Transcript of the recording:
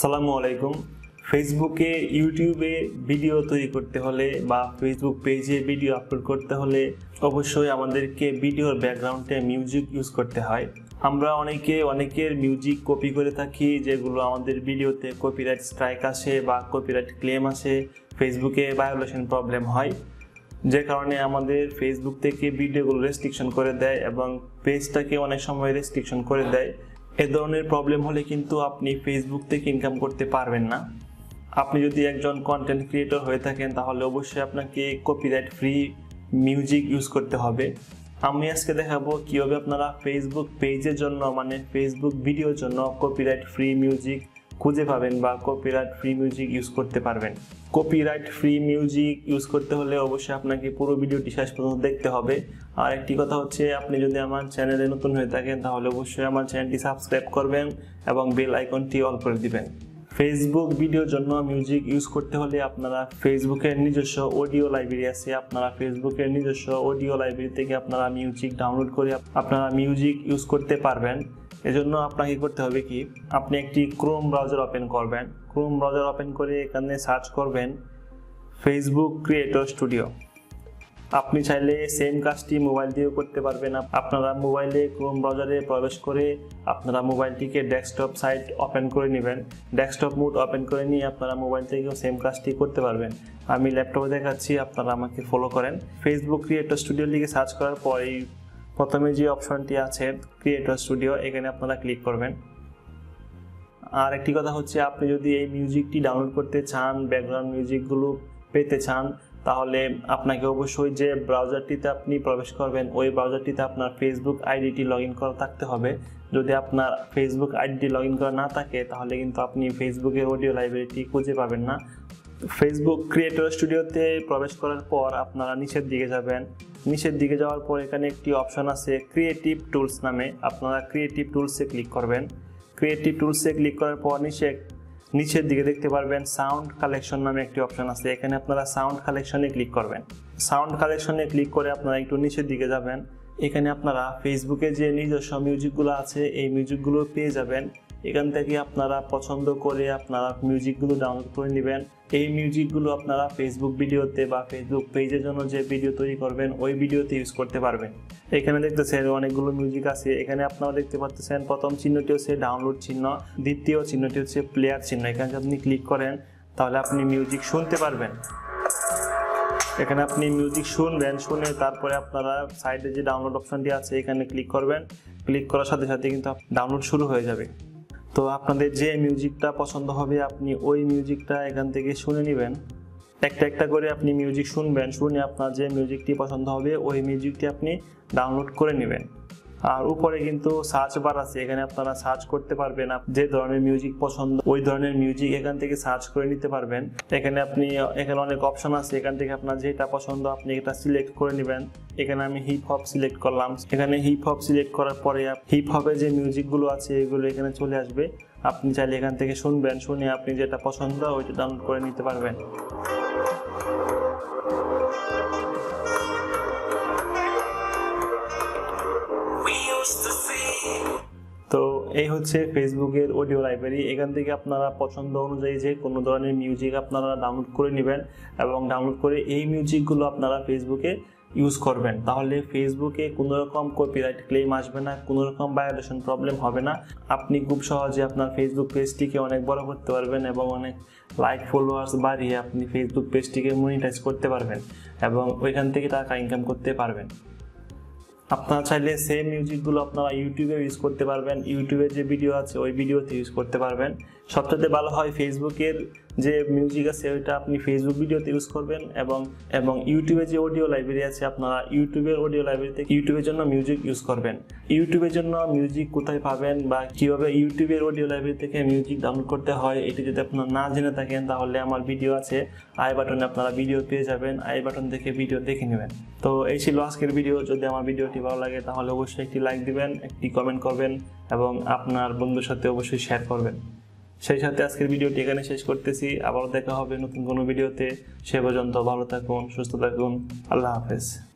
সালামু আলাইকুম। ফেসবুকে ইউটিউবে ভিডিও তৈরি করতে হলে বা ফেসবুক পেজে ভিডিও আপলোড করতে হলে অবশ্যই আমাদেরকে ভিডিওর ব্যাকগ্রাউন্ডে মিউজিক ইউজ করতে হয়। আমরা অনেকের মিউজিক কপি করে থাকি, যেগুলো আমাদের ভিডিওতে কপিরাইট স্ট্রাইক আসে বা কপিরাইট ক্লেম আসে, ফেসবুকে ভায়োলেশন প্রবলেম হয়, যে কারণে আমাদের ফেসবুক থেকে ভিডিওগুলো রেস্ট্রিকশন করে দেয় এবং পেজটাকে অনেক সময় রেস্ট্রিকশন করে দেয়। এ ধরনের প্রবলেম হলে কিন্তু আপনি ফেসবুক থেকে ইনকাম করতে পারবেন না। আপনি যদি একজন কন্টেন্ট ক্রিয়েটর হয়ে থাকেন তাহলে অবশ্যই আপনাকে কপিরাইট ফ্রি মিউজিক ইউজ করতে হবে। আমি আজকে দেখাবো কিভাবে আপনারা ফেসবুক পেজের জন্য মানে ফেসবুক ভিডিওর জন্য কপিরাইট ফ্রি মিউজিক খুঁজে পাবেন বা কপিরাইট ফ্রি মিউজিক ইউজ করতে পারবেন। কপিরাইট ফ্রি মিউজিক ইউজ করতে হলে অবশ্যই আপনাকে পুরো ভিডিওটি শেষ পর্যন্ত দেখতে হবে। আর একটি কথা হচ্ছে, আপনি যদি আমার চ্যানেলে নতুন হয়ে থাকেন তাহলে অবশ্যই আমার চ্যানেলটি সাবস্ক্রাইব করবেন এবং বেল আইকনটি অল করে দিবেন। ফেসবুক ভিডিওর জন্য মিউজিক ইউজ করতে হলে আপনারা ফেসবুকের নিজস্ব অডিও লাইব্রেরি আছে, আপনারা ফেসবুকের নিজস্ব অডিও লাইব্রেরি থেকে আপনারা মিউজিক ডাউনলোড করে আপনারা মিউজিক ইউজ করতে পারবেন। এজন্য আপনাকে করতে হবে কি, আপনি একটি ক্রোম ব্রাউজার ওপেন করবেন। ক্রোম ব্রাউজার ওপেন করে এখানে সার্চ করবেন ফেসবুক ক্রিয়েটর স্টুডিও। আপনি চাইলে সেম কাজটি মোবাইল দিয়েও করতে পারবেন। আপনারা মোবাইলে ক্রোম ব্রাউজারে প্রবেশ করে আপনারা মোবাইলটিকে ডেস্কটপ সাইট ওপেন করে নেবেন। ডেস্কটপ মোড ওপেন করে নিয়ে আপনারা মোবাইল থেকেও সেম কাজটি করতে পারবেন। আমি ল্যাপটপে দেখাচ্ছি, আপনারা আমাকে ফলো করেন। ফেসবুক ক্রিয়েটর স্টুডিও লিখে সার্চ করার পরেই প্রথমে যে অপশনটি আছে ক্রিয়েটর স্টুডিও, এখানে আপনারা ক্লিক করবেন। আর একটি কথা হচ্ছে, আপনি যদি এই মিউজিকটি ডাউনলোড করতে চান, ব্যাকগ্রাউন্ড মিউজিকগুলো পেতে চান, তাহলে আপনাকে অবশ্যই যে ব্রাউজারটিতে আপনি প্রবেশ করবেন ওই ব্রাউজারটিতে আপনার ফেসবুক আইডিটি লগ ইন করা থাকতে হবে। যদি আপনার ফেসবুক আইডিটি লগ ইন করা না থাকে তাহলে কিন্তু আপনি ফেসবুকের অডিও লাইব্রেরিটি খুঁজে পাবেন না। ফেসবুক ক্রিয়েটর স্টুডিওতে প্রবেশ করার পর আপনারা নিচের দিকে যাবেন। নিচের দিকে যাওয়ার পর এখানে একটি অপশন আছে ক্রিয়েটিভ টুলস নামে, আপনারা ক্রিয়েটিভ টুলসে ক্লিক করবেন। ক্রিয়েটিভ টুলসে ক্লিক করার পর নিচের দিকে দেখতে পারবেন সাউন্ড কালেকশন নামে একটি অপশন আছে, এখানে আপনারা সাউন্ড কালেকশনে ক্লিক করবেন। সাউন্ড কালেকশনে ক্লিক করে আপনারা একটু নিচের দিকে যাবেন। এখানে আপনারা ফেসবুকে যে নিজস্ব মিউজিকগুলো আছে এই মিউজিকগুলো পেয়ে যাবেন। এখান থেকে আপনারা পছন্দ করে আপনারা মিউজিকগুলো ডাউনলোড করে নেবেন। এই মিউজিকগুলো আপনারা ফেসবুক ভিডিওতে বা ফেসবুক পেজের জন্য যে ভিডিও তৈরি করবেন ওই ভিডিওতে ইউজ করতে পারবেন। এখানে দেখতেছেন অনেকগুলো মিউজিক আছে। এখানে আপনারা দেখতে পাচ্ছেন প্রথম চিহ্নটি হচ্ছে ডাউনলোড চিহ্ন, দ্বিতীয় চিহ্নটি হচ্ছে প্লেয়ার চিহ্ন। এখানে যদি আপনি ক্লিক করেন তাহলে আপনি মিউজিক শুনতে পারবেন। এখানে আপনি মিউজিক শুনবেন, শুনে তারপরে আপনারা সাইডে যে ডাউনলোড অপশনটি আছে এখানে ক্লিক করবেন। ক্লিক করার সাথে সাথে কিন্তু ডাউনলোড শুরু হয়ে যাবে। তো আপনাদের যে মিউজিকটা পছন্দ হবে আপনি ওই মিউজিকটা এখান থেকে শুনে নেবেন। একটা একটা করে আপনি মিউজিক শুনবেন, শুনে আপনার যে মিউজিকটি পছন্দ হবে ওই মিউজিকটি আপনি ডাউনলোড করে নেবেন। আর উপরে কিন্তু সার্চ বার আছে, এখানে আপনারা সার্চ করতে পারবেন যে ধরনের মিউজিক পছন্দ ওই ধরনের মিউজিক এখান থেকে সার্চ করে নিতে পারবেন। এখানে অনেক অপশন আছে, এখান থেকে আপনার যেটা পছন্দ আপনি এটা সিলেক্ট করে নেবেন। এখানে আমি হিপ হপ সিলেক্ট করলাম। এখানে হিপ হপ সিলেক্ট করার পরে হিপ হপের যে মিউজিকগুলো আছে এগুলো এখানে চলে আসবে। আপনি চাইলে এখান থেকে শুনবেন, শুনে আপনি যেটা পছন্দ ওইটা ডাউনলোড করে নিতে পারবেন। তো এই হচ্ছে ফেসবুকের অডিও লাইব্রেরি। এখান থেকে আপনারা পছন্দ অনুযায়ী যে কোনো ধরনের মিউজিক আপনারা ডাউনলোড করে নেবেন এবং ডাউনলোড করে এই মিউজিকগুলো আপনারা ফেসবুকে ইউজ করবেন। তাহলে ফেসবুকে কোনো রকম কপিরাইট ক্লেম আসবে না, কোনো রকম ভায়োলেশন প্রবলেম হবে না। আপনি খুব সহজে আপনার ফেসবুক পেজটিকে অনেক বড় করতে পারবেন এবং অনেক লাইক ফলোয়ার্স বাড়িয়ে আপনি ফেসবুক পেজটিকে মনিটাইজ করতে পারবেন এবং ওইখান থেকে টাকা ইনকাম করতে পারবেন। আপনারা চাইলে সেম মিউজিকগুলো আপনারা ইউটিউবে ইউজ করতে পারবেন। ইউটিউবের যে ভিডিও আছে ওই ভিডিওতে ইউজ করতে পারবেন। সবচেয়ে ভালো হয় ফেসবুকের যে মিউজিক আছে ওইটা আপনি ফেসবুক ভিডিওতে ইউজ করবেন এবং ইউটিউবের যে অডিও লাইব্রেরি আছে আপনারা ইউটিউবের অডিও লাইব্রেরিতে ইউটিউবের জন্য মিউজিক ইউজ করবেন। ইউটিউবের জন্য মিউজিক কোথায় পাবেন বা কীভাবে ইউটিউবের অডিও লাইব্রেরি থেকে মিউজিক ডাউনলোড করতে হয় এটি যদি আপনারা না জেনে থাকেন তাহলে আমার ভিডিও আছে, আই বাটনে আপনারা ভিডিও পেয়ে যাবেন, আই বাটন থেকে ভিডিও দেখে নেবেন। তো এই ছিল আজকের ভিডিও। যদি আমার ভিডিওটি ভালো লাগে তাহলে অবশ্যই একটি লাইক দিবেন, একটি কমেন্ট করবেন এবং আপনার বন্ধুর সাথে অবশ্যই শেয়ার করবেন। সেই সাথে আজকের ভিডিওটি এখানে শেষ করতেছি। আবারও দেখা হবে নতুন কোনো ভিডিওতে। সে পর্যন্ত ভালো থাকুন, সুস্থ থাকুন। আল্লাহ হাফেজ।